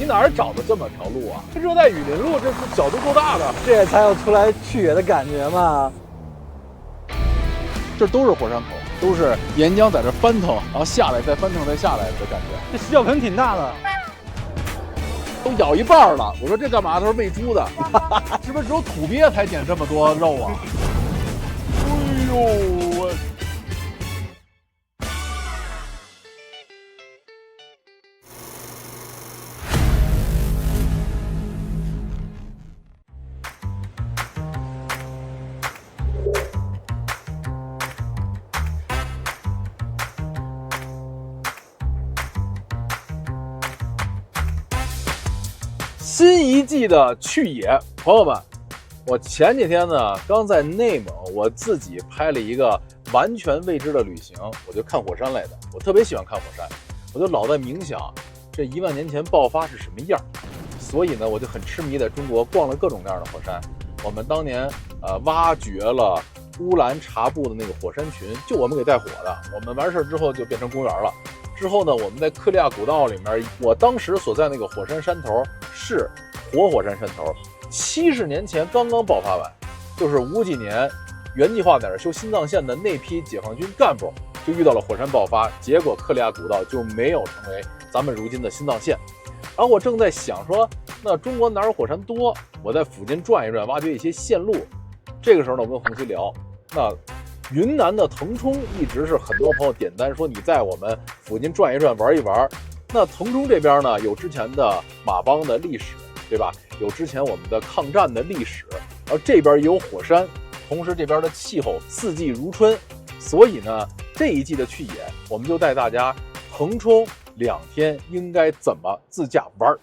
哪儿找的这么条路啊？热带雨林路，这角度够大的，这才有出来去野的感觉嘛。这都是火山口，都是岩浆在这翻腾，然后下来再翻腾再下来的感觉。这洗脚盆挺大的，都咬一半了。我说这干嘛？他说喂猪的，是不是只有土鳖才捡这么多肉啊？哎呦我！新一季的去野，朋友们，我前几天呢刚在内蒙，我自己拍了一个完全未知的旅行，我就看火山来的。我特别喜欢看火山，我就老在冥想这1万年前爆发是什么样，所以呢我就很痴迷在中国逛了各种各样的火山。我们当年挖掘了乌兰察布的那个火山群，就我们给带火的。我们完事之后就变成公园了。之后呢，我们在克里亚古道里面，我当时所在那个火山山头是活火山山头，70年前刚刚爆发完，就是50几年原计划在这修心脏线的那批解放军干部就遇到了火山爆发，结果克里亚古道就没有成为咱们如今的心脏线。然后我正在想说，那中国哪有火山多？我在附近转一转，挖掘一些线路。这个时候呢，我跟洪熙聊，那云南的腾冲一直是很多朋友点单说你在我们附近转一转玩一玩。那腾冲这边呢，有之前的马帮的历史，对吧？有之前我们的抗战的历史，然后这边也有火山，同时这边的气候四季如春，所以呢，这一季的去野，我们就带大家腾冲2天应该怎么自驾玩。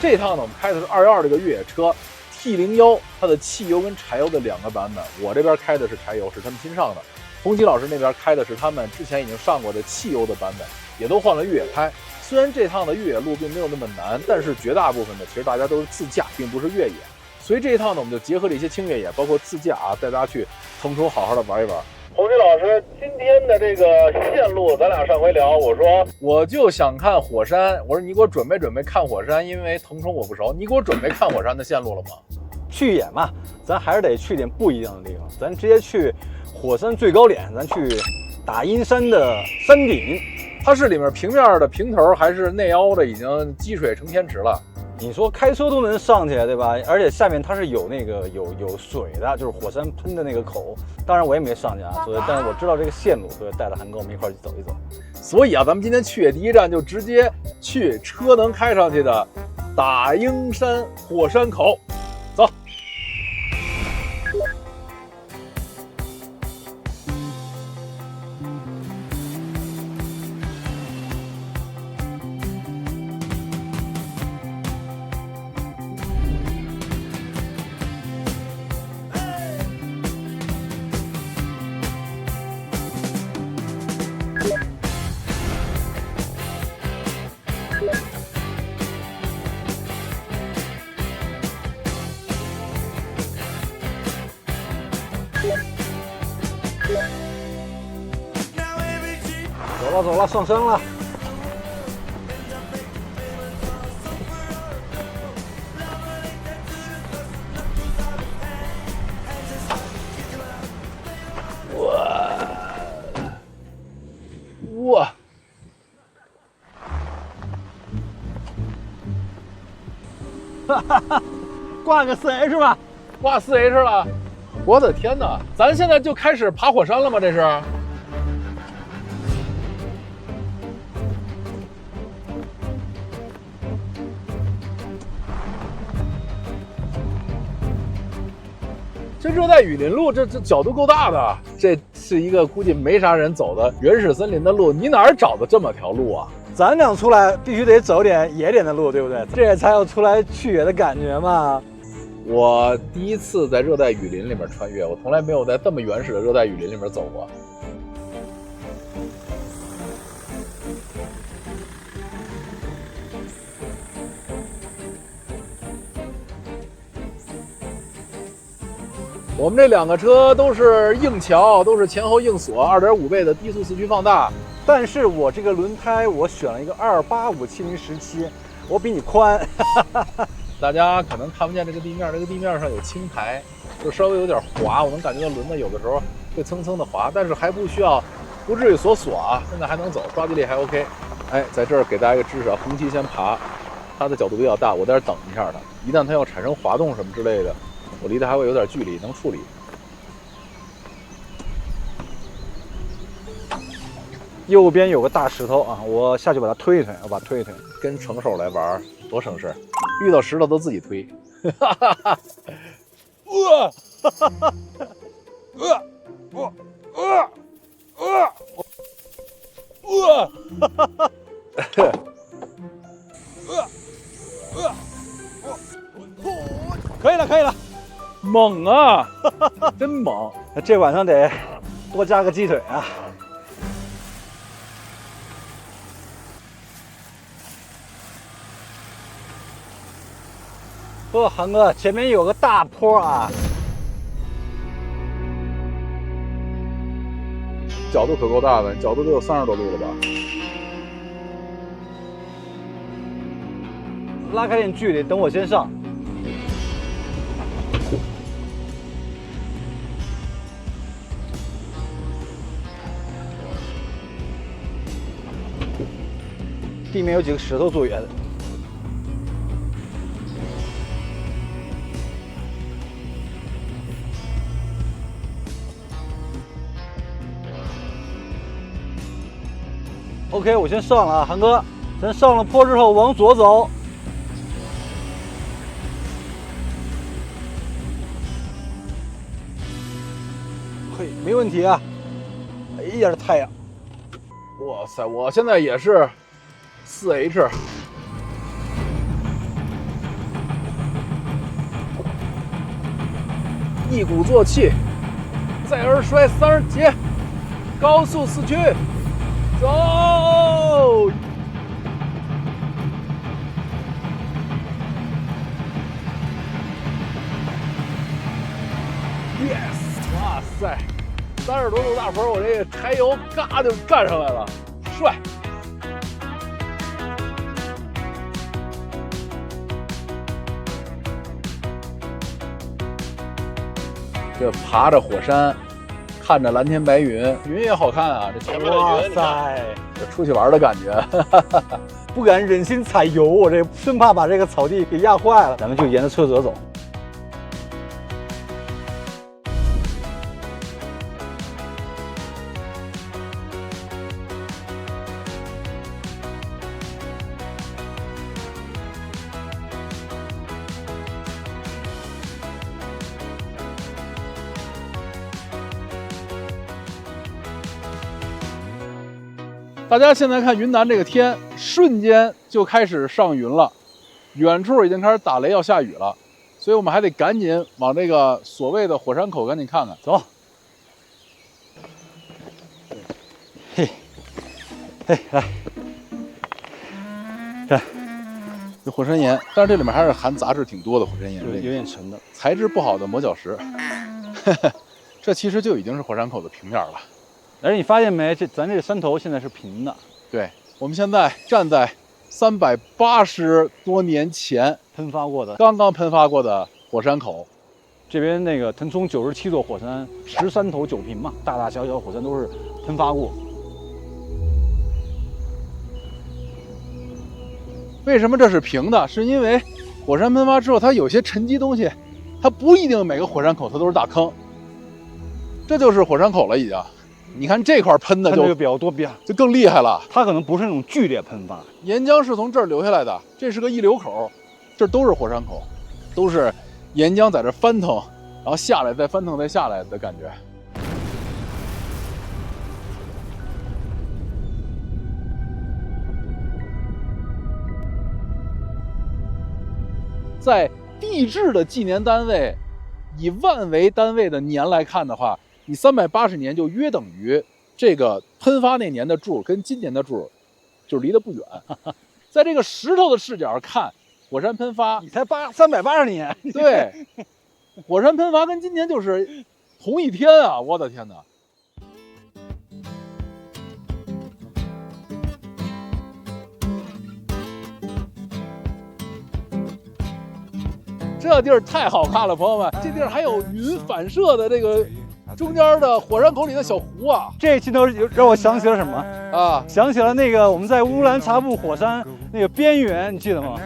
这趟呢，我们开的是212这个越野车 T01，它的汽油跟柴油的2个版本。我这边开的是柴油，是他们新上的。洪基老师那边开的是他们之前已经上过的汽油的版本，也都换了越野胎。虽然这趟的越野路并没有那么难，但是绝大部分的其实大家都是自驾，并不是越野。所以这一趟呢，我们就结合了一些轻越野，包括自驾啊，带大家去腾冲好好的玩一玩。洪基老师，今天的这个线路，咱俩上回聊，我说我就想看火山，我说你给我准备看火山，因为腾冲我不熟，你给我准备看火山的线路了吗？去野嘛，咱还是得去点不一样的地方，咱直接去火山最高点，咱去打阴山的山顶。它是里面平面的平头，还是内凹的已经积水成天池了？你说开车都能上去，对吧？而且下面它是有那个有水的，就是火山喷的那个口。当然我也没上去啊，所以但是我知道这个线路，所以带着韩哥我们一块去走一走。所以啊，咱们今天去野第一站就直接去车能开上去的打鹰山火山口，走。走了，上山了。哇！哈哈哈，挂个4H 吧，挂4H 了。我的天哪，咱现在就开始爬火山了吗？这是？这热带雨林路，这角度够大的。这是一个估计没啥人走的原始森林的路，你哪儿找的这么条路啊？咱俩出来必须得走点野点的路，对不对？这才有出来去野的感觉嘛。我第一次在热带雨林里面穿越，我从来没有在这么原始的热带雨林里面走过。我们这2个车都是硬桥，都是前后硬锁，2.5倍的低速4驱放大。但是我这个轮胎我选了一个285/7017，我比你宽。大家可能看不见这个地面，这个地面上有青苔，就稍微有点滑，我能感觉到轮子有的时候会蹭蹭的滑，但是还不需要，不至于锁啊，现在还能走，抓地力还 OK。哎，在这儿给大家一个知识啊，红旗先爬，它的角度比较大，我在这儿等一下它，一旦它要产生滑动什么之类的，我离它还会有点距离，能处理。右边有个大石头啊，我下去把它推一推，我把它推一推。跟成手来玩多省事，遇到石头都自己推。可以了，可以了，猛啊，真猛！这晚上得多加个鸡腿啊。不，韩哥，前面有个大坡啊，角度可够大的，角度都有30多度了吧？拉开点距离，等我先上。地面有几个石头做圆的。OK， 我先上了啊，韩哥，咱上了坡之后往左走。嘿，没问题啊。哎呀，这太阳！哇塞，我现在也是4H， 一鼓作气，再而衰30节，高速4驱，走！ Yes！ 哇塞，30多度大坡，我这个柴油嘎就干上来了，帅！这爬着火山，看着蓝天白云，云也好看啊，这前面的云，哇塞，这出去玩的感觉。不敢忍心踩油，我这生怕把这个草地给压坏了。咱们就沿着车辙走。 大家现在看云南这个天，瞬间就开始上云了，远处已经开始打雷要下雨了，所以我们还得赶紧往这个所谓的火山口赶紧看看。走。嘿，嘿，来，看，这火山岩，但是这里面还是含杂质挺多的火山岩，有点沉的，材质不好的磨脚石。这其实就已经是火山口的平面了。 而且你发现没，咱这个山头现在是平的。对，我们现在站在380多年前喷发过的，刚刚喷发过的火山口。这边那个腾冲97座火山，13头9平嘛，大大小小火山都是喷发过。为什么这是平的？是因为火山喷发之后，它有些沉积东西，它不一定每个火山口它都是大坑。这就是火山口了，已经。 你看这块喷的就比较多，就更厉害了。它可能不是那种剧烈喷发，岩浆是从这儿流下来的，这是个溢流口，这都是火山口，都是岩浆在这翻腾，然后下来再翻腾再下来的感觉。在地质的纪年单位，以万为单位的年来看的话。 你380年就约等于这个喷发那年的柱跟今年的柱就离得不远，在这个石头的视角看，火山喷发，你才380年，对，火山喷发跟今年就是同一天啊！我的天哪！这地儿太好看了，朋友们，这地儿还有云反射的这个中间的火山口里的小湖啊！这镜头让我想起了什么啊？想起了那个我们在乌兰察布火山那个边缘，你记得吗？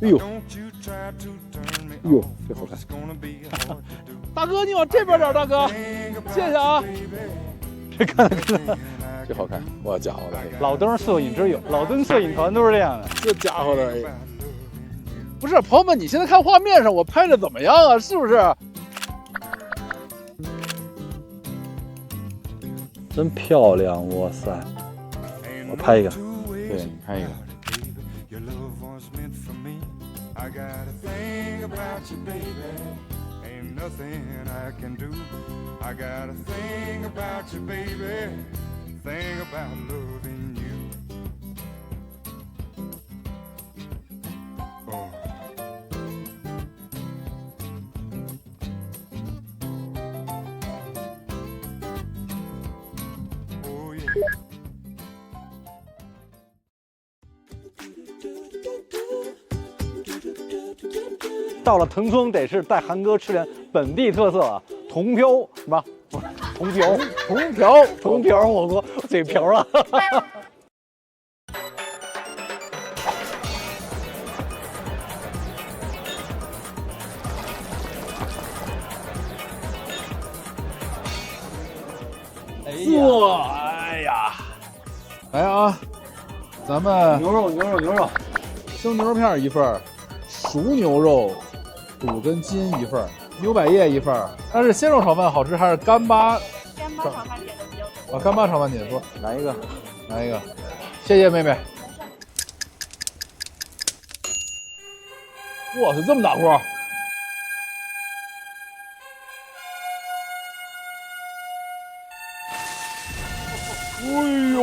哎呦，哎呦，这好看！大哥，你往这边点，大哥，谢谢啊！这看了，这好看！我家伙的，老登摄影之友，老登摄影团都是这样的。这家伙的，不是朋友们，你现在看画面上我拍的怎么样啊？是不是？真漂亮，哇塞！我拍一个，对你拍一个。I gotta think about you, baby. Ain't nothing I can do. I gotta think about you, baby. Think about loving you. Oh. Oh, yeah. 到了腾冲得是带韩哥吃点本地特色啊，铜瓢什么？铜瓢火锅，嘴瓢了。哇，哎呀，来啊，咱们牛肉，生牛肉片一份，熟牛肉肚跟筋一份，牛百叶一份。但是鲜肉炒饭好吃还是干巴？干巴炒饭点的比较多。啊，干巴炒饭点多，来一个，谢谢妹妹。哇塞，这么大锅！哎呦，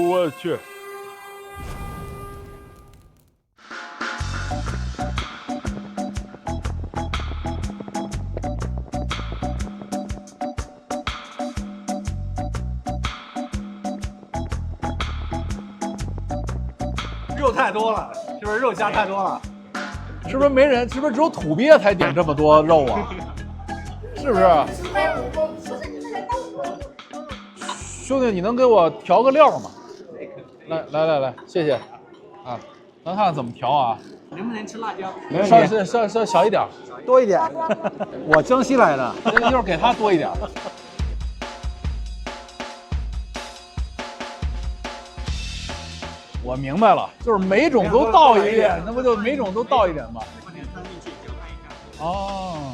我去！肉太多了，是不是肉加太多了？是不是没人？是不是只有土鳖才点这么多肉啊？是不是？兄弟，你能给我调个料吗？来，谢谢。啊，咱看看怎么调啊？能不能吃辣椒？没问题，稍小一点，多一点。我江西来的，一会儿给他多一点。我明白了，就是每种都倒一点，那不就每种都倒一点吗？放点汤进去搅拌一下。哦，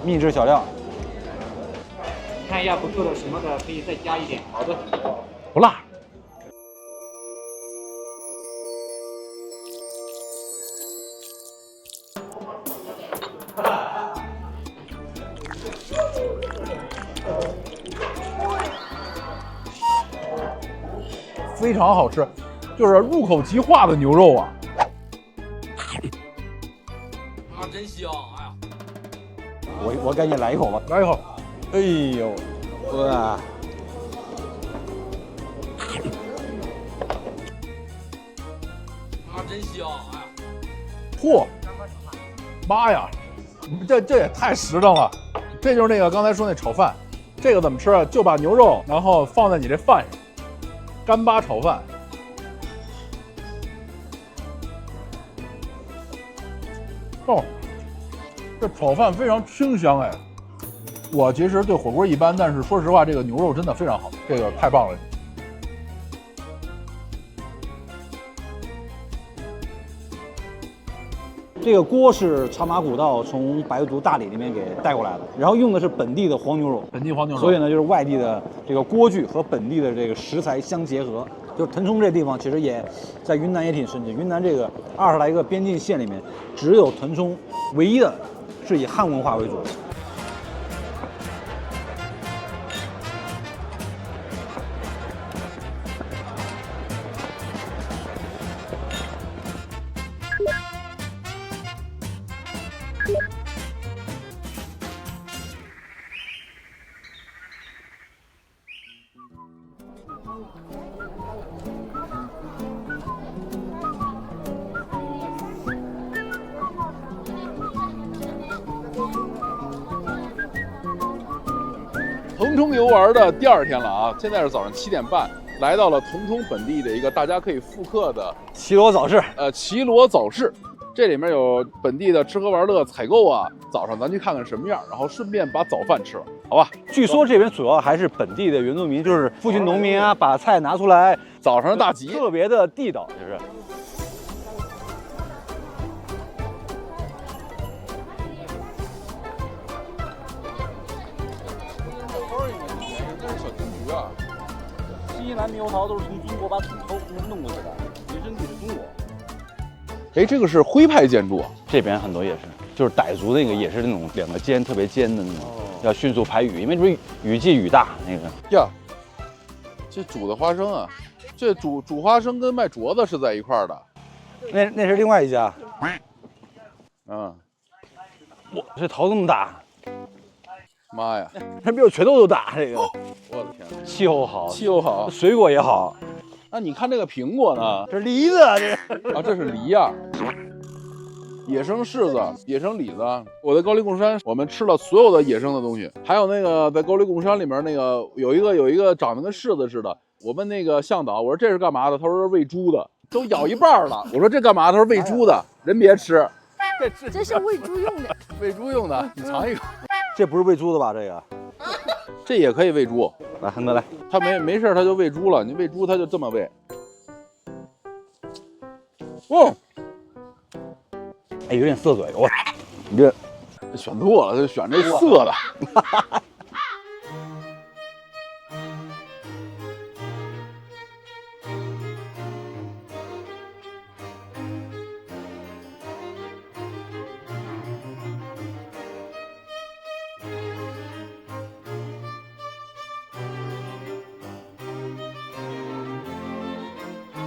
秘制小料。看一下不够的什么的可以再加一点。好的。不辣。非常好吃，就是入口即化的牛肉啊！啊，真香！哎呀，我赶紧来一口吧。来一口，哎呦，哇！啊，真香！哎呀，嚯，妈呀，这也太实诚了！这就是那个刚才说那炒饭，这个怎么吃啊？就把牛肉然后放在你这饭上。干巴炒饭，哦，这炒饭非常清香哎。我其实对火锅一般，但是说实话，这个牛肉真的非常好，这个太棒了。这个锅是茶马古道从白族大理那边给带过来的，然后用的是本地的黄牛肉，本地黄牛肉，所以呢，就是外地的这个锅具和本地的这个食材相结合。就是腾冲这地方，其实也在云南也挺神奇。云南这个20来个边境县里面，只有腾冲唯一的是以汉文化为主。腾冲游玩的第2天了啊，现在是早上7点半，来到了腾冲本地的一个大家可以复刻的齐罗早市，齐罗早市。这里面有本地的吃喝玩乐采购啊，早上咱去看看什么样，然后顺便把早饭吃了，好吧？据说这边主要还是本地的原住民，就是附近农民啊，把菜拿出来，早上的大集特别的地道，就是。这是小金鱼啊！西南猕猴桃都是从中国把土偷弄过去的，原生地是中国。哎，这个是徽派建筑，这边很多也是，就是傣族那个也是那种2个尖特别尖的那种，要迅速排雨，因为这不是雨季雨大那个。呀，这煮的花生啊，这煮花生跟卖镯子是在一块儿的。那是另外一家。嗯，哇，这桃这么大，妈呀，它比我拳头都大。这个，我的天哪！气候好，气候好，水果也好。那你看这个苹果呢？这是梨子啊，这啊，这是梨呀、野生柿子、野生李子。我在高黎贡山，我们吃了所有的野生的东西，还有那个在高黎贡山里面那个有一个长得跟柿子似的。我问那个向导，我说这是干嘛的？他说是喂猪的，都咬一半了。我说这干嘛？他说喂猪的，人别吃。这是喂猪用的，喂猪用的，你尝一口。这不是喂猪的吧？这个，这也可以喂猪。来，恒哥来，他没事他就喂猪了，你喂猪他就这么喂。哦，哎，有点涩嘴，我，你这选错了，就选这涩的。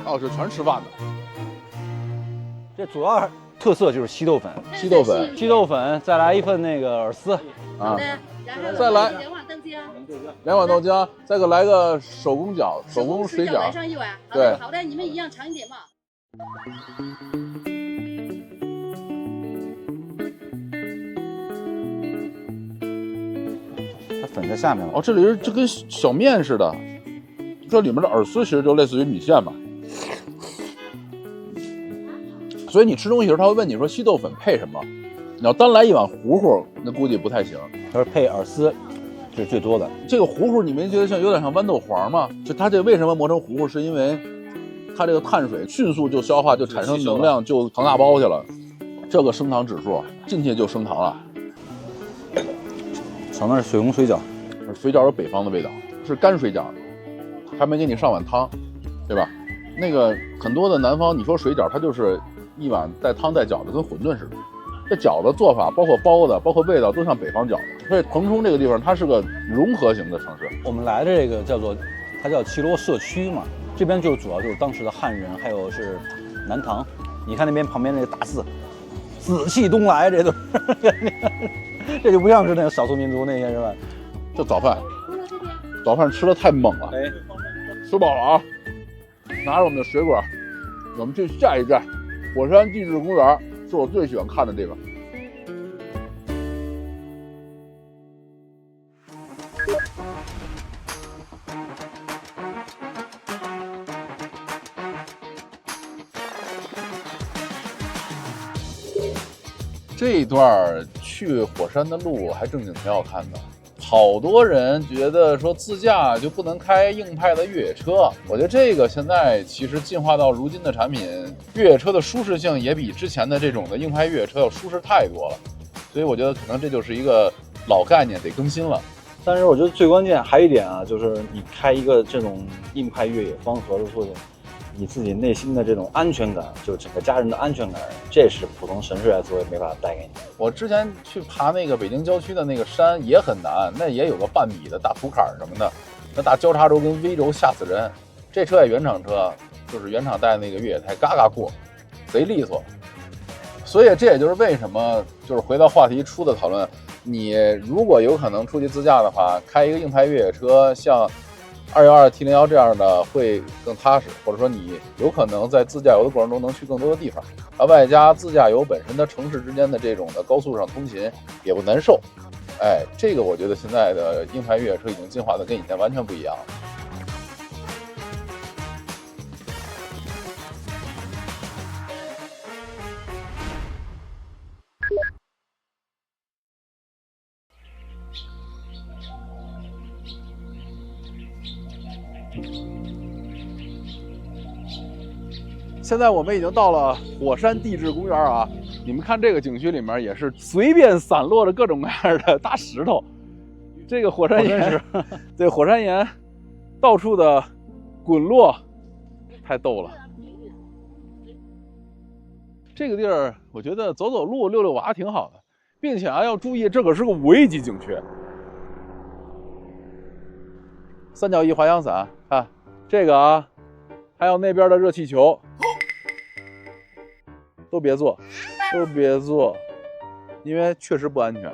哦，这全是吃饭的。这主要特色就是稀豆粉，稀豆粉，稀豆粉，再来一份那个饵丝，啊，然后再来2碗豆浆， 2碗豆浆，再给来个手工饺、手工水饺来。上1碗。对好的，你们一样尝一点嘛。它粉在下面了。哦，这里是跟小面似的，这里面的饵丝其实就类似于米线吧。所以你吃东西的时候，他会问你说稀豆粉配什么？你要单来一碗糊糊，那估计不太行。它是配饵丝，这是最多的。这个糊糊你没觉得有点像豌豆黄吗？就它这为什么磨成糊糊，是因为它这个碳水迅速就消化，就产生能量，就糖大包去了。这个升糖指数进去就升糖了。尝的是水红水饺，水饺有北方的味道，是干水饺，还没给你上碗汤，对吧？那个很多的南方，你说水饺，它就是一碗带汤带饺子，跟馄饨似的。这饺子做法，包括包子，包括味道，都像北方饺子。所以腾冲这个地方，它是个融合型的城市。我们来的这个它叫齐罗社区嘛，这边就主要就是当时的汉人，还有是南唐。你看那边旁边那个大字，紫气东来，这都，这就不像是那个少数民族那些是吧？这早饭，早饭吃的太猛了，哎，吃饱了啊！拿着我们的水果，我们去下一站，火山地质公园，是我最喜欢看的地方。这一段去火山的路还正经挺好看的，好多人觉得说自驾就不能开硬派的越野车，我觉得这个现在其实进化到如今的产品，越野车的舒适性也比之前的这种的硬派越野车要舒适太多了，所以我觉得可能这就是一个老概念，得更新了。但是我觉得最关键还有一点啊，就是你开一个这种硬派越野方盒的作用，你自己内心的这种安全感，就整个家人的安全感，这是普通城市来说也没法带给你。我之前去爬那个北京郊区的那个山也很难，那也有个半米的大土坎什么的，那大交叉轴跟 V 轴吓死人。这车也原厂车，就是原厂带那个越野胎，嘎嘎过，贼利索。所以这也就是为什么，就是回到话题初的讨论，你如果有可能出去自驾的话，开一个硬派越野车，像212 T01这样的会更踏实，或者说你有可能在自驾游的过程中能去更多的地方，外加自驾游本身的城市之间的这种的高速上通勤也不难受。哎，这个我觉得现在的硬派越野车已经进化的跟以前完全不一样了。现在我们已经到了火山地质公园啊！你们看这个景区里面也是随便散落着各种各样的大石头，这个火山岩，对，火山岩到处的滚落，太逗了。这个地儿我觉得走走路、遛遛娃挺好的，并且要注意，这可是个5A级景区。三角翼滑翔伞，看这个啊，还有那边的热气球。都别做，都别做，因为确实不安全。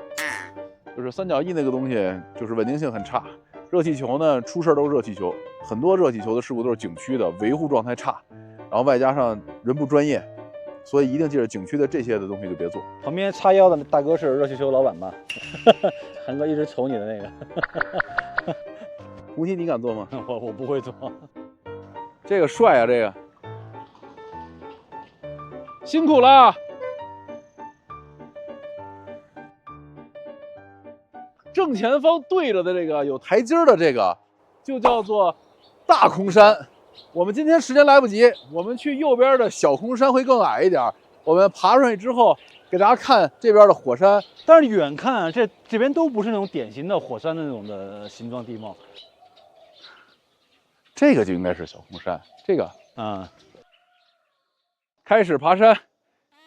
就是三角翼那个东西，就是稳定性很差。热气球呢，出事都是热气球，很多热气球的事故都是景区的维护状态差，然后外加上人不专业，所以一定记着景区的这些的东西就别做。旁边叉腰的大哥是热气球老板吧？韩哥一直瞅你的那个。吴昕，你敢做吗？我不会做。这个帅啊，这个。辛苦了！正前方对着的这个有台阶的这个，就叫做大空山。我们今天时间来不及，我们去右边的小空山会更矮一点。我们爬上去之后，给大家看这边的火山。但是远看这边都不是那种典型的火山的那种的形状地貌。这个就应该是小空山，这个开始爬山，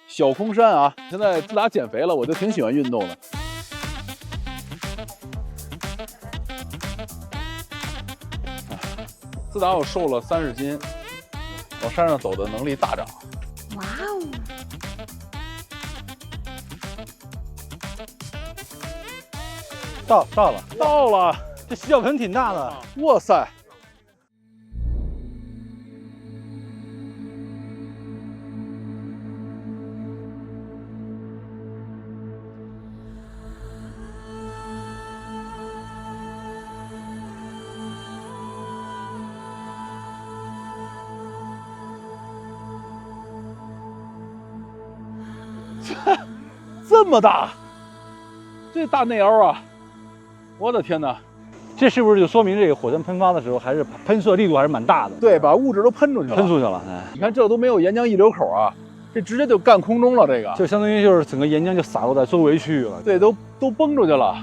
小空山啊！现在自打减肥了，我就挺喜欢运动的。自打我瘦了30斤，往山上走的能力大涨。哇哦！到了，这洗脚盆挺大的。哇塞！这么大，这大内凹啊！我的天哪，这是不是就说明这个火山喷发的时候，还是喷射力度还是蛮大的？对，把物质都喷出去了。哎，你看这都没有岩浆溢流口啊，这直接就干空中了。这个就相当于就是整个岩浆就洒落在周围区域了。对，都崩出去了。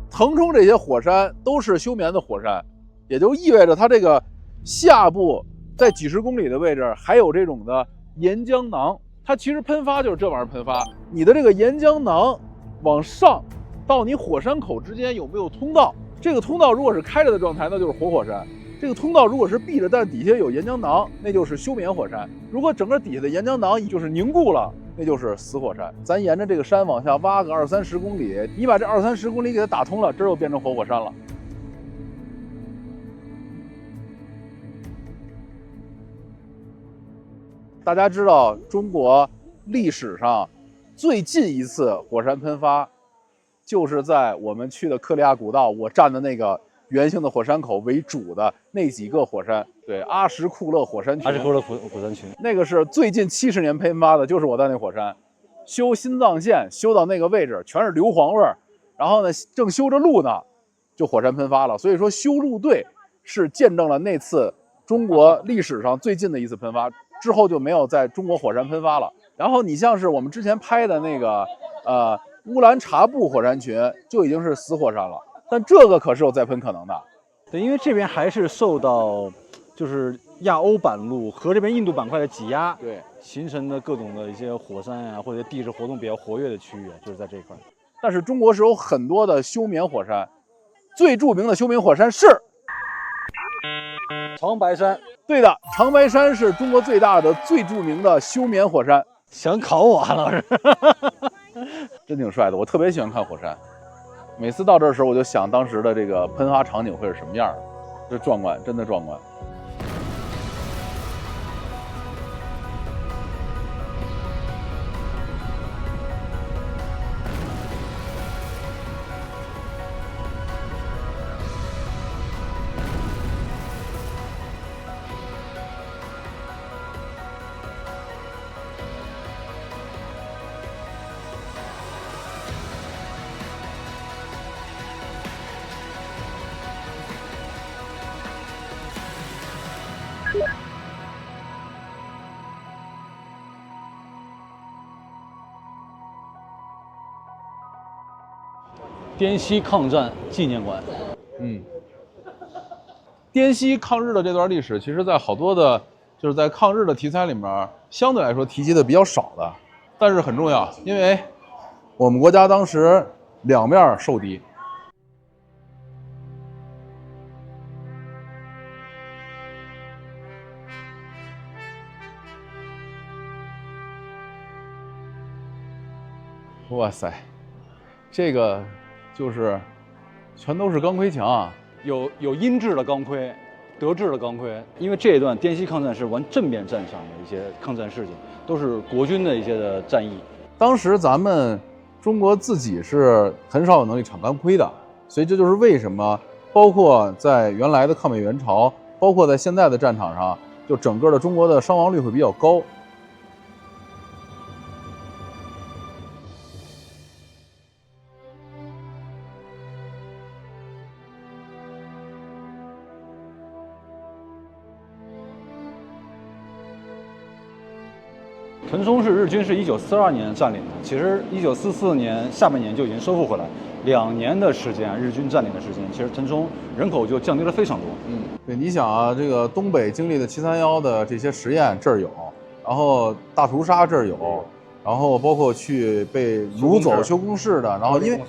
腾冲这些火山都是休眠的火山，也就意味着它这个下部在几十公里的位置还有这种的岩浆囊。它其实喷发就是这玩意儿喷发，你的这个岩浆囊往上到你火山口之间有没有通道？这个通道如果是开着的状态，那就是活火山；这个通道如果是闭着，但底下有岩浆囊，那就是休眠火山。如果整个底下的岩浆囊就是凝固了，那就是死火山。咱沿着这个山往下挖个20-30公里，你把这20-30公里给它打通了，这又变成活火山了。大家知道，中国历史上最近一次火山喷发，就是在我们去的克里亚古道，我站的那个圆形的火山口为主的那几个火山。对，阿什库勒火山群。阿什库勒火山群，那个是最近70年喷发的，就是我在那火山修新藏线，修到那个位置全是硫磺味儿，然后呢正修着路呢，就火山喷发了。所以说修路队是见证了那次中国历史上最近的一次喷发。之后就没有在中国火山喷发了。然后你像是我们之前拍的那个乌兰察布火山群，就已经是死火山了，但这个可是有再喷可能的。对，因为这边还是受到就是亚欧板路和这边印度板块的挤压，对，形成的各种的一些火山啊，或者地质活动比较活跃的区域，就是在这一块。但是中国是有很多的休眠火山，最著名的休眠火山是长白山。对的，长白山是中国最大的、最著名的休眠火山。想考我啊，老师？真挺帅的，我特别喜欢看火山。每次到这时候，我就想当时的这个喷发场景会是什么样的，这壮观，真的壮观。滇西抗战纪念馆。滇西抗日的这段历史，其实在好多的，就是在抗日的题材里面，相对来说提及的比较少的，但是很重要，因为我们国家当时两面受敌。哇塞，这个就是全都是钢盔墙啊！有英制的钢盔，德制的钢盔。因为这一段滇西抗战是玩正面战场的一些抗战事情，都是国军的一些的战役。当时咱们中国自己是很少有能力产钢盔的，所以这就是为什么，包括在原来的抗美援朝，包括在现在的战场上，就整个的中国的伤亡率会比较高。腾冲是日军是1942年占领的，其实1944年下半年就已经收复回来，2年的时间，日军占领的时间，其实腾冲人口就降低了非常多。对，你想啊，这个东北经历的731的这些实验这儿有，然后大屠杀这儿有，然后包括去被掳走修工事的，然后因为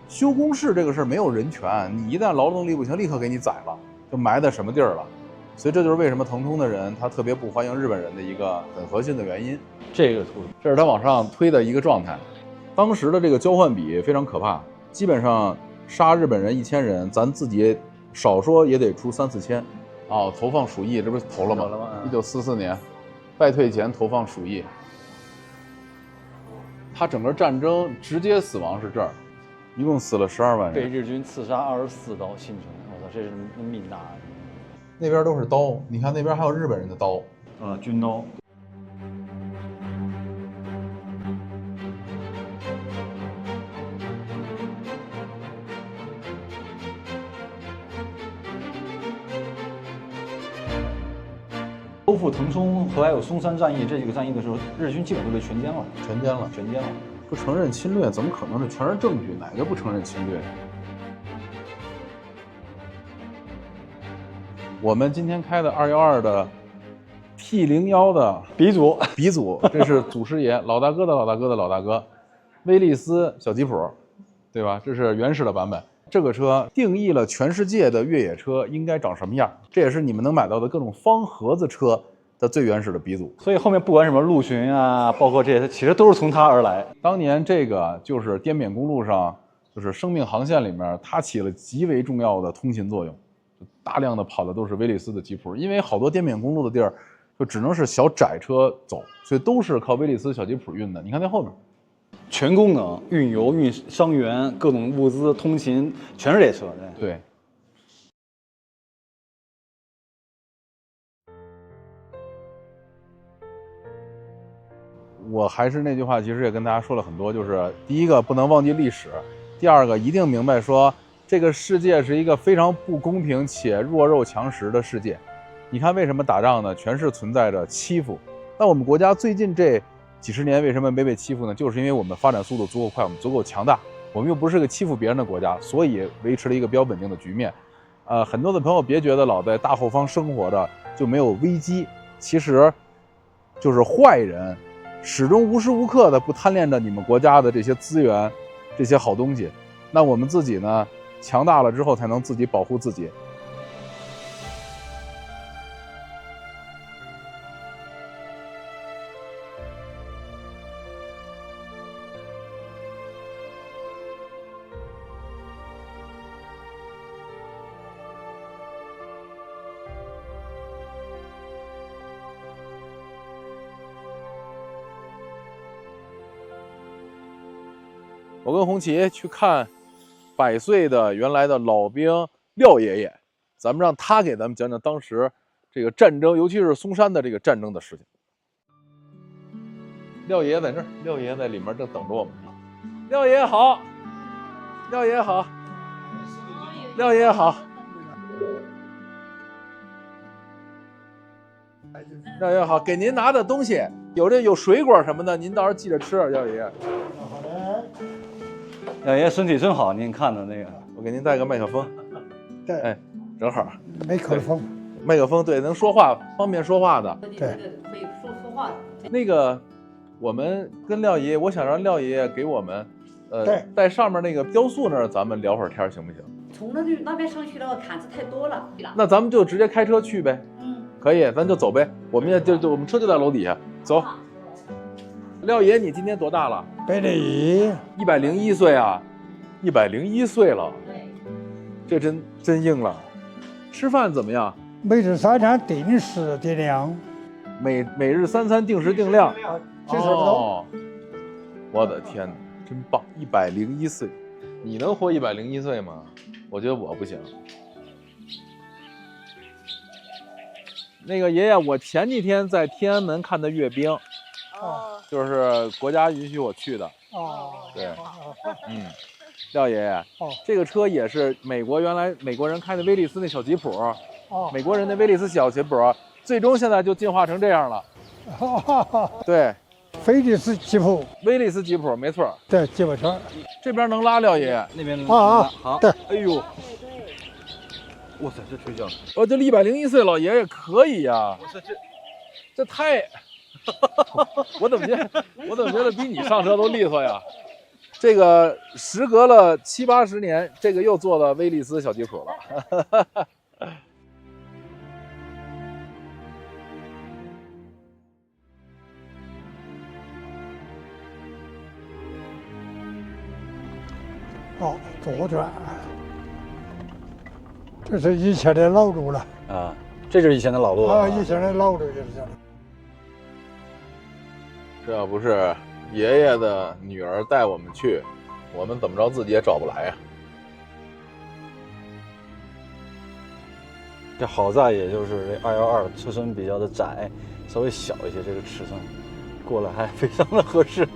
修工事这个事儿没有人权，你一旦劳动力不行，立刻给你宰了，就埋在什么地儿了。所以这就是为什么腾冲的人他特别不欢迎日本人的一个很核心的原因。这个图，这是他往上推的一个状态。当时的这个交换比非常可怕，基本上杀日本人1000人，咱自己少说也得出3、4千。哦，投放鼠疫，这不是投了吗？1944年，败退前投放鼠疫。他整个战争直接死亡是这儿，一共死了12万人，被日军刺杀24刀幸存。我操，这是命大啊！那边都是刀，你看那边还有日本人的刀，军刀。收复腾冲和还有松山战役这几个战役的时候，日军基本都被全歼了，全歼了。不承认侵略，怎么可能？这全是证据，哪个不承认侵略？我们今天开的212的 T01的鼻祖，这是祖师爷，老大哥的老大哥的老大哥，威利斯小吉普，对吧？这是原始的版本。这个车定义了全世界的越野车应该长什么样，这也是你们能买到的各种方盒子车的最原始的鼻祖。所以后面不管什么陆巡啊，包括这些，其实都是从它而来。当年这个就是滇缅公路上，就是生命航线里面，它起了极为重要的通勤作用。大量的跑的都是威利斯的吉普，因为好多滇缅公路的地儿就只能是小窄车走，所以都是靠威利斯小吉普运的。你看那后面，全功能运油、运伤员、各种物资、通勤，全是这车。对。我还是那句话，其实也跟大家说了很多，就是第一个不能忘记历史，第二个一定明白说这个世界是一个非常不公平且弱肉强食的世界。你看为什么打仗呢？全是存在着欺负。那我们国家最近这几十年为什么没被欺负呢？就是因为我们发展速度足够快，我们足够强大，我们又不是个欺负别人的国家，所以维持了一个比较稳定的局面。很多的朋友别觉得老在大后方生活着就没有危机，其实就是坏人始终无时无刻的不贪恋着你们国家的这些资源，这些好东西。那我们自己呢，强大了之后才能自己保护自己。我跟红旗去看100岁的原来的老兵廖爷爷，咱们让他给咱们讲讲当时这个战争，尤其是松山的这个战争的事情。廖爷爷在那儿，廖爷爷在里面正等着我们呢。廖爷爷好，廖爷爷好，廖爷爷好，廖爷爷好，给您拿的东西有水果什么的，您到时候记着吃啊，廖爷爷。廖爷爷身体真好，您看的那个，我给您带个麦克风，对，哎，正好。麦克风，麦克风对，能说话，方便说话的。对，可以说话的。那个，我们跟廖爷爷，我想让廖爷爷给我们，对，在上面那个雕塑那儿，咱们聊会儿天，行不行？从那边上去的话，坎子太多了。那咱们就直接开车去呗。可以，咱就走呗。我们我们车就在楼底下，走。廖爷，你今年多大了？101岁啊，101岁了，这真硬了。吃饭怎么样？每日3餐定时定量，每日3餐定时定量。这是不懂。我的天哪，真棒！101岁，你能活101岁吗？我觉得我不行。那个爷爷，我前几天在天安门看的阅兵，就是国家允许我去的。对，廖爷爷，这个车也是原来美国人开的威利斯那小吉普，美国人的威利斯小吉普，最终现在就进化成这样了。对，菲利斯吉普，威利斯吉普没错。对，吉普车，这边能拉廖爷爷，那边好，对，哎呦，哇塞，这吹响，这101岁老爷爷可以呀！我说这太，我怎么觉得比你上车都利索呀？这个时隔了70、80年，这个又做了威利斯小吉普了。左转，这是以前的老路了啊，这就是以前的老路啊，以前的老路就是这样。这要不是爷爷的女儿带我们去，我们怎么着自己也找不来呀。这好在也就是这212车身比较的窄，稍微小一些，这个尺寸过来还非常的合适。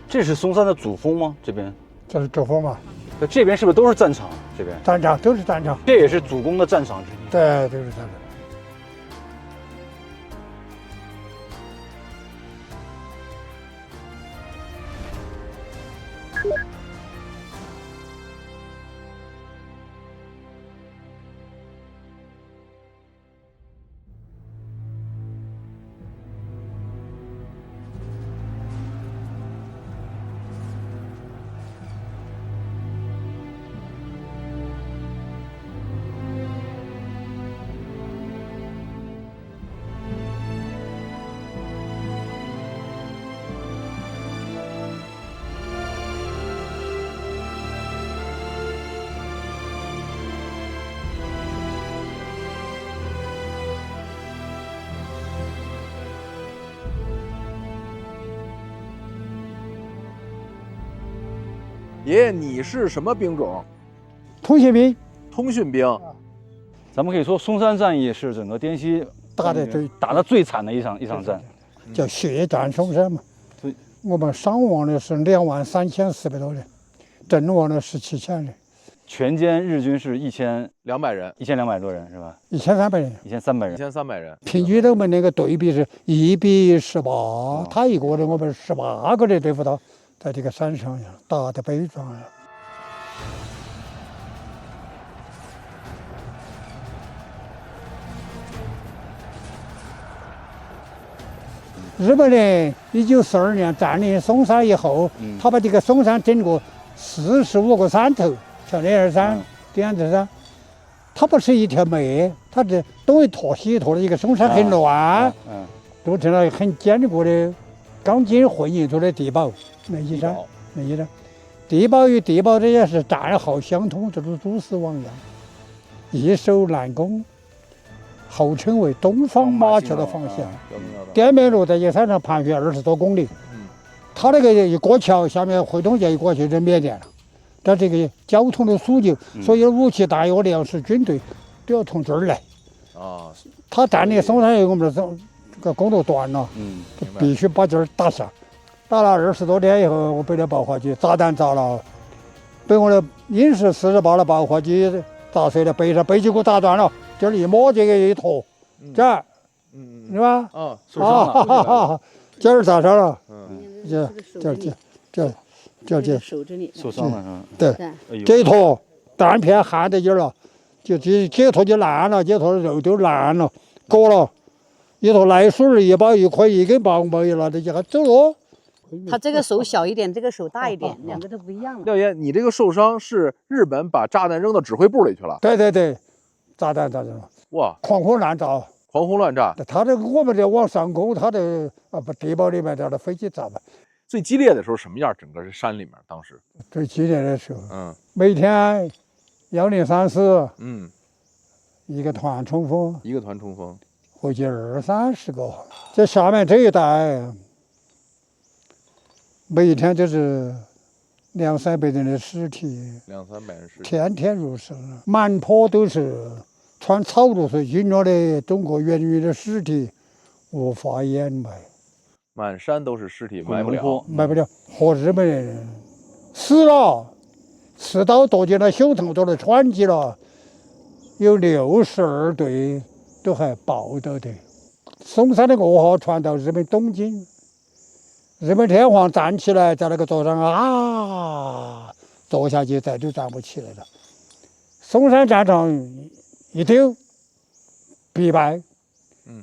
这是松山的主峰吗？这边这是主峰嘛？这边是不是都是战场？这边战场都是战场，这也是主攻的战场之一。对，都是战场。爷爷，你是什么兵种？通信兵。通讯兵。咱们可以说，松山战役是整个滇西打得最惨的一场战，叫血战松山嘛。对，我们伤亡的是23400多人，阵亡的17,000人。全歼日军是1200人，1200多人是吧？1300人，1300人，平均我们那个对比是1比18，他一个人我们18个人对付他，在这个山上呀，打得悲壮呀。日本人1942年占领松山以后，他把这个松山整个45个山头，像莲儿山、点子山，它不是一条脉，它是东一坨西一坨的一个松山很乱，都成了很坚固的钢筋混凝土的地堡。那一山，地堡与地堡之间是战壕相通，这如蛛丝网一样，易守难攻。号称为东方马桥的方向，滇缅路在这山上盘旋20多公里，他那个一过桥，下面汇东街一过去就缅甸了。但这个交通的枢纽，所有武器弹药、粮食、军队都要从这儿来。啊，他占领松山以后，我们这个工作断了，必须把这儿打下。打了20多天以后，我北戴爆发机炸弹砸了，被我的硬式48的爆发机砸碎了，背脊骨打断了，这儿一摸这个一坨，这儿，是吧？啊，受伤了，这儿砸伤了，这手这里受伤了是吧？对，哎呦，这一坨弹片焊在这儿了，就这坨就烂了，这坨肉都烂了，割了，一坨奶水儿一包一块一根棒棒一拿着就还走了。他这个手小一点，这个手大一点，两个都不一样了。廖爷，你这个受伤是日本把炸弹扔到指挥部里去了？对，炸弹了，哇，狂轰乱炸。狂轰乱炸。他这个我们这往上攻，他的不地堡里面的飞机炸吧。最激烈的时候什么样？整个这山里面当时，最激烈的时候，每天1034，一个团冲锋，回去20-30个。这下面这一带，每天就是200-300人的尸体，200-300人尸体，天天如是，满坡都是穿草绿色军装的中国原民的尸体，无法掩埋。满山都是尸体，埋不了。和日本人死了，刺刀剁进了胸膛，都来喘气了。有62队都还报道的。松山的噩耗传到日本东京，日本天皇站起来，在那个座上坐下去，再就站不起来了。松山战场一丢，必败。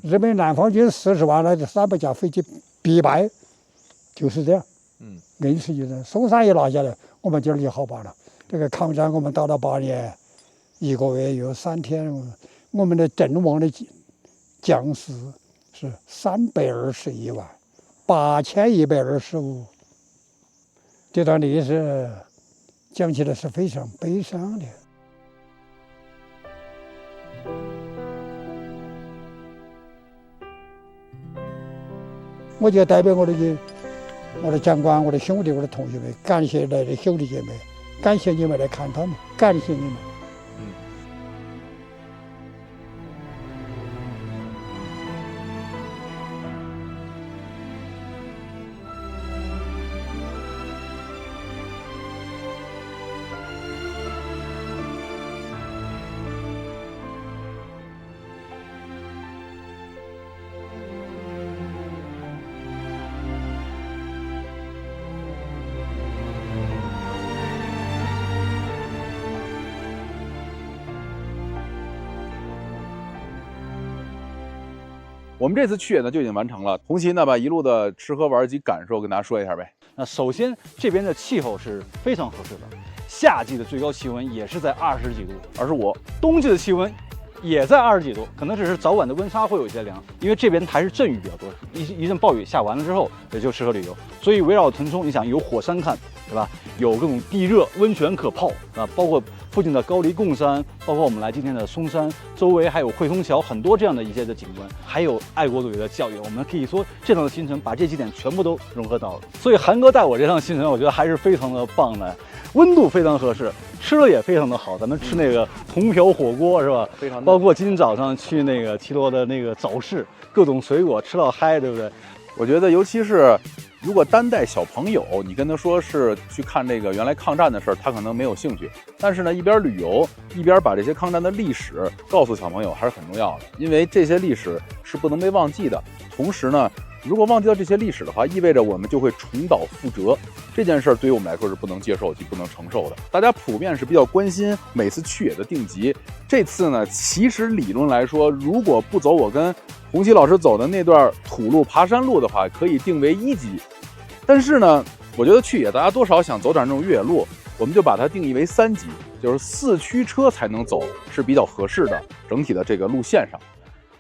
日本南方军40万的300架飞机必败，就是这样。硬是就是松山一拿下来，我们今儿就好办了。这个抗战我们打了8年，1个月又3天，我们的阵亡的将士是321万8125。这段历史讲起来是非常悲伤的。我就代表我的长官、我的兄弟、我的同学们，感谢来的兄弟姐妹，感谢你们来看他们，感谢你们。我们这次去野呢就已经完成了，红旗呢把一路的吃喝玩及感受跟大家说一下呗。那首先这边的气候是非常合适的，夏季的最高气温也是在20几度，25，冬季的气温也在20几度，可能只是早晚的温差会有一些凉，因为这边还是阵雨比较多，一阵暴雨下完了之后也就适合旅游。所以围绕腾冲，你想有火山看，对吧？有各种地热温泉可泡啊，包括附近的高黎贡山，包括我们来今天的松山，周围还有汇通桥，很多这样的一些的景观，还有爱国主义的教育。我们可以说这趟的行程把这几点全部都融合到了。所以韩哥带我这趟行程，我觉得还是非常的棒的，温度非常合适，吃的也非常的好。咱们吃那个铜瓢火锅是吧？非常包括今天早上去那个提罗的那个早市，各种水果吃到嗨，对不对？我觉得尤其是如果单带小朋友，你跟他说是去看这个原来抗战的事儿，他可能没有兴趣。但是呢，一边旅游一边把这些抗战的历史告诉小朋友还是很重要的，因为这些历史是不能被忘记的。同时呢，如果忘记了这些历史的话，意味着我们就会重蹈覆辙。这件事儿对于我们来说是不能接受及不能承受的。大家普遍是比较关心每次去野的定级。这次呢，其实理论来说，如果不走我跟红旗老师走的那段土路爬山路的话，可以定为1级。但是呢，我觉得去野大家多少想走点那种越野路，我们就把它定义为3级，就是4驱车才能走是比较合适的整体的这个路线上。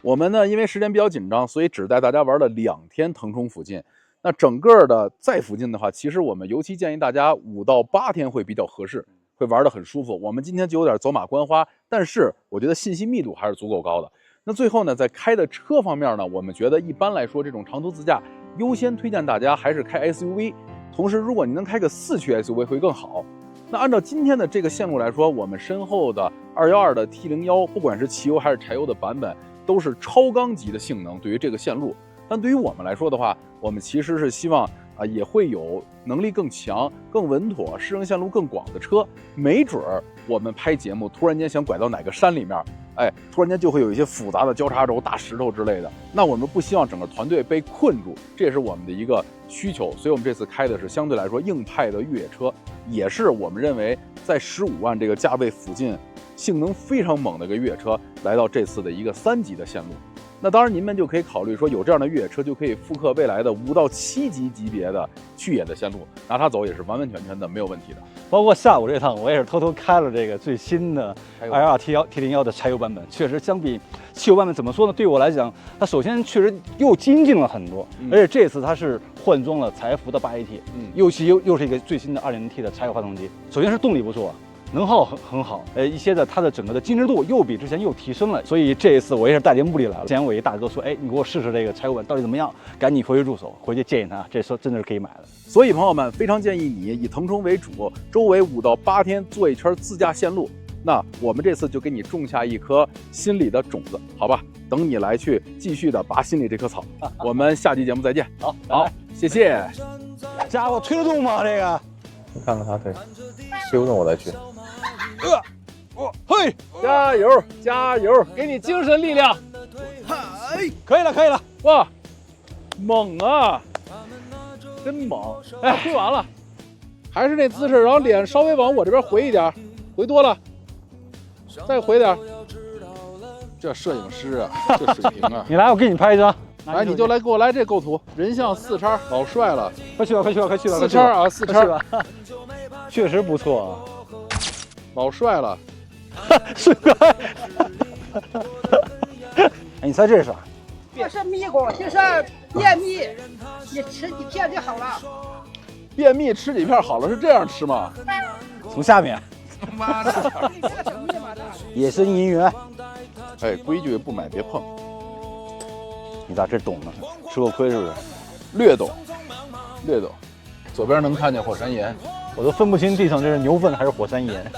我们呢，因为时间比较紧张，所以只带大家玩了2天腾冲附近。那整个的在附近的话，其实我们尤其建议大家5到8天会比较合适，会玩得很舒服。我们今天就有点走马观花，但是我觉得信息密度还是足够高的。那最后呢，在开的车方面呢，我们觉得一般来说这种长途自驾优先推荐大家还是开 SUV。同时，如果你能开个4驱 SUV 会更好。那按照今天的这个线路来说，我们身后的212的 T01，不管是汽油还是柴油的版本，都是超纲级的性能。对于这个线路，但对于我们来说的话，我们其实是希望也会有能力更强、更稳妥、适应线路更广的车。没准儿我们拍节目突然间想拐到哪个山里面，突然间就会有一些复杂的交叉轴、大石头之类的。那我们不希望整个团队被困住，这也是我们的一个需求。所以我们这次开的是相对来说硬派的越野车，也是我们认为在15万这个价位附近，性能非常猛的一个越野车，来到这次的一个3级的线路。那当然，您们就可以考虑说，有这样的越野车就可以复刻未来的5到7级级别的去野的线路，拿它走也是完完全全的没有问题的。包括下午这趟，我也是偷偷开了这个最新的212 T01的柴油版本，确实相比汽油版本怎么说呢？对我来讲，它首先确实又精进了很多，而且这次它是换装了采孚的8AT，又是一个最新的2.0T 的柴油发动机。首先是动力不错，能耗很好，一些的它的整个的精致度又比之前又提升了，所以这一次我也是带着目的来了。之前我一大哥说，你给我试试这个柴油版到底怎么样，赶紧回去入手，回去建议他，这车真的是可以买的。所以朋友们，非常建议你以腾冲为主，周围5到8天做一圈自驾线路。那我们这次就给你种下一颗心里的种子，好吧？等你来去继续的拔心里这棵草。我们下期节目再见。好，谢谢。家伙推得动吗？这个？你看看他推，推不动我再去。嘿，加油加油，给你精神力量。可以了，哇，猛啊，真猛！推完了，还是那姿势，然后脸稍微往我这边回一点，回多了，再回点。这摄影师啊，这水平啊！你来，我给你拍一张。来，你就来给我来这构图，人像4叉，老帅了。快去吧4叉啊，4叉，确实不错啊，老帅了。帅哥，你猜这是啥？这是蜜果，就是便秘，你吃几片就好了。便秘吃几片好了，是这样吃吗？从下面。野生银元。规矩不买别碰。你咋这懂呢？吃过亏是不是？略懂。左边能看见火山岩，我都分不清地上这是牛粪还是火山岩。